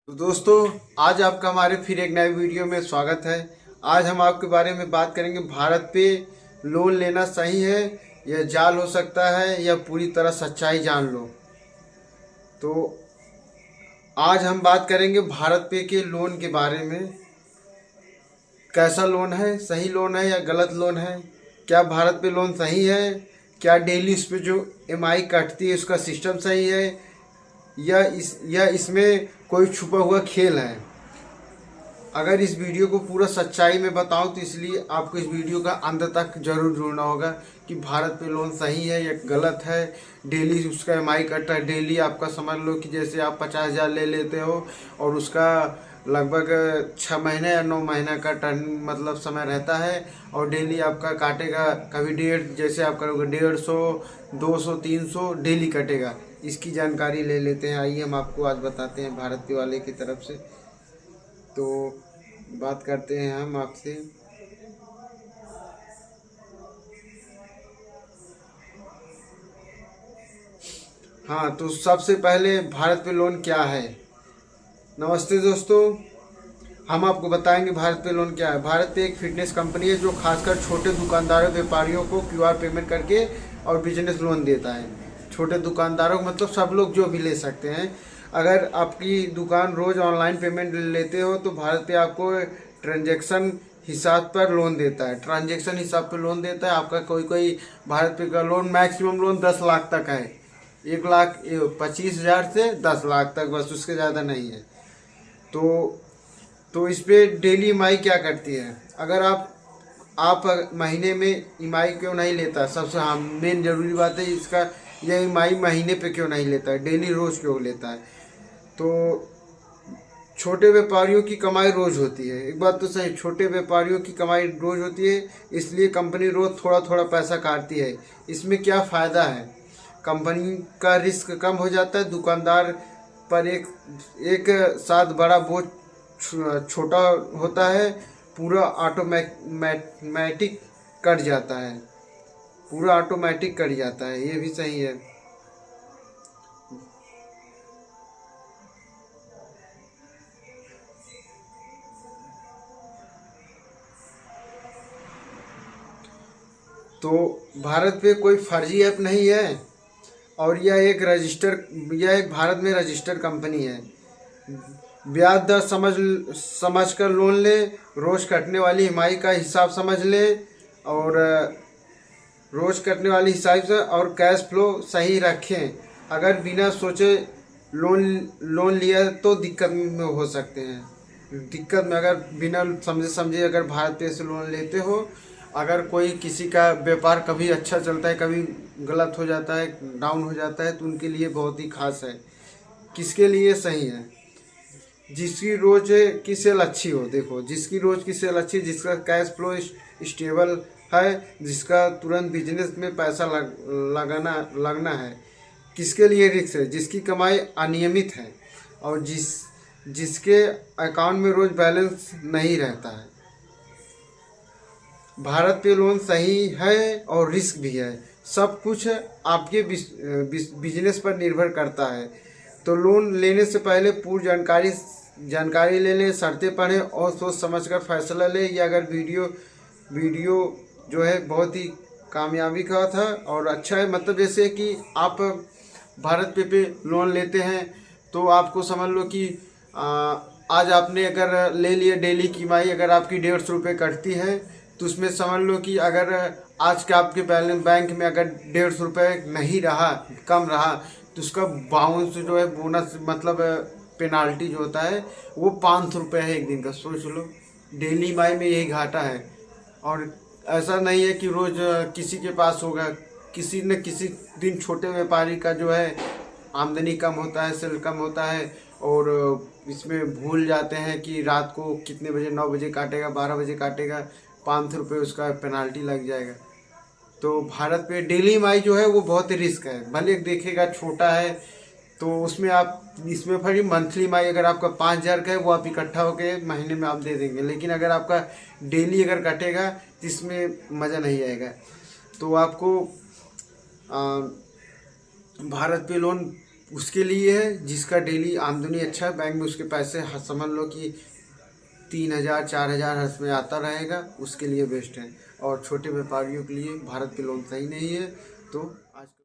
तो दोस्तों, आज आपका हमारे फिर एक नए वीडियो में स्वागत है। आज हम आपके बारे में बात करेंगे भारत पे लोन लेना सही है या जाल हो सकता है या पूरी तरह सच्चाई जान लो। तो आज हम बात करेंगे भारत पे के लोन के बारे में। कैसा लोन है, सही लोन है या गलत लोन है, क्या भारत पे लोन सही है, क्या डेली उस पर जो ईएमआई कटती है उसका सिस्टम सही है या इसमें कोई छुपा हुआ खेल है। अगर इस वीडियो को पूरा सच्चाई में बताऊं तो इसलिए आपको इस वीडियो का अंत तक जरूर जुड़ना होगा कि भारत पे लोन सही है या गलत है। डेली उसका ईएमआई कटता है, डेली आपका समझ लो कि जैसे आप 50,000 ले लेते हो और उसका लगभग 6 महीने या 9 महीना का टर्न मतलब समय रहता है और डेली आपका काटेगा। कभी जैसे आप करोगे 150, 200, 300 डेली कटेगा। इसकी जानकारी ले लेते हैं। आइए हम आपको आज बताते हैं भारत पे वाले की तरफ से। तो बात करते हैं हम आपसे। हाँ, तो सबसे पहले भारत पे लोन क्या है। नमस्ते दोस्तों, हम आपको बताएंगे भारत पे लोन क्या है। भारत पे एक फिटनेस कंपनी है जो खासकर छोटे दुकानदारों व्यापारियों को क्यूआर पेमेंट करके और बिजनेस लोन देता है। छोटे दुकानदारों को मतलब सब लोग जो भी ले सकते हैं। अगर आपकी दुकान रोज ऑनलाइन पेमेंट लेते हो तो भारत पे आपको ट्रांजैक्शन हिसाब पर लोन देता है। ट्रांजैक्शन हिसाब पर लोन देता है। आपका कोई कोई भारत पे का लोन मैक्सिमम लोन 10 लाख तक है। 1,25,000 से 10 लाख तक, बस उसके ज़्यादा नहीं है। तो इस पे डेली ईएमआई क्या करती है। अगर आप महीने में ईएमआई क्यों नहीं लेता, सबसे हाँ मेन जरूरी बात है इसका, यह ईएमआई महीने पे क्यों नहीं लेता है, डेली रोज क्यों लेता है। तो छोटे व्यापारियों की कमाई रोज होती है। एक बात तो सही, छोटे व्यापारियों की कमाई रोज होती है, इसलिए कंपनी रोज थोड़ा थोड़ा पैसा काटती है। इसमें क्या फ़ायदा है, कंपनी का रिस्क कम हो जाता है, दुकानदार पर एक साथ बड़ा बोझ छोटा होता है, पूरा ऑटोमेटिक कट जाता है, पूरा ऑटोमेटिक कट जाता है। ये भी सही है। तो भारत पे कोई फर्जी ऐप नहीं है और यह एक भारत में रजिस्टर कंपनी है। ब्याज दर समझ कर लोन ले, रोज कटने वाली ईएमआई का हिसाब समझ ले और रोज कटने वाली हिसाब से और कैश फ्लो सही रखें। अगर बिना सोचे लोन लिया तो दिक्कत में हो सकते हैं। दिक्कत में अगर बिना समझे अगर भारत पे से लोन लेते हो, अगर कोई किसी का व्यापार कभी अच्छा चलता है कभी गलत हो जाता है, डाउन हो जाता है, तो उनके लिए बहुत ही खास है। किसके लिए सही है, जिसकी रोज की सेल अच्छी हो। देखो, जिसकी रोज की सेल अच्छी, जिसका कैश फ्लो स्टेबल है, जिसका तुरंत बिजनेस में पैसा लगना है। किसके लिए रिस्क है, जिसकी कमाई अनियमित है और जिसके अकाउंट में रोज बैलेंस नहीं रहता है। भारत पे लोन सही है और रिस्क भी है। सब कुछ आपके बिजनेस पर निर्भर करता है। तो लोन लेने से पहले पूरी जानकारी ले लें, शर्तें पढ़ें और सोच समझकर फैसला लें। या अगर वीडियो जो है बहुत ही कामयाबी का था और अच्छा है। मतलब जैसे कि आप भारत पे लोन लेते हैं तो आपको समझ लो कि आज आपने अगर ले लिया, डेली की ईएमआई अगर आपकी 150 रुपये कटती है तो उसमें समझ लो कि अगर आज के आपके बैलेंस बैंक में अगर 150 रुपये नहीं रहा, कम रहा, तो उसका बाउंस जो है बोनस मतलब पेनाल्टी जो होता है वो 500 रुपये है एक दिन का। सोच लो, डेली ईएमआई में यही घाटा है। और ऐसा नहीं है कि रोज किसी के पास होगा, किसी न किसी दिन छोटे व्यापारी का जो है आमदनी कम होता है, सेल कम होता है और इसमें भूल जाते हैं कि रात को कितने बजे, 9 बजे काटेगा, 12 बजे काटेगा, 500 रुपये उसका पेनाल्टी लग जाएगा। तो भारत पे डेली ईएमआई जो है वो बहुत रिस्क है। भले देखेगा छोटा है तो उसमें आप इसमें फिर मंथली ईएमआई अगर आपका 5,000 का है वो आप इकट्ठा होकर महीने में आप दे देंगे। लेकिन अगर आपका डेली अगर कटेगा तो इसमें मज़ा नहीं आएगा। तो आपको भारत पे लोन उसके लिए है जिसका डेली आमदनी अच्छा है, बैंक में उसके पैसे समझ लो कि 3,000 4,000 हर्ष में आता रहेगा, उसके लिए बेस्ट है। और छोटे व्यापारियों के लिए भारत के लोन सही नहीं है। तो आज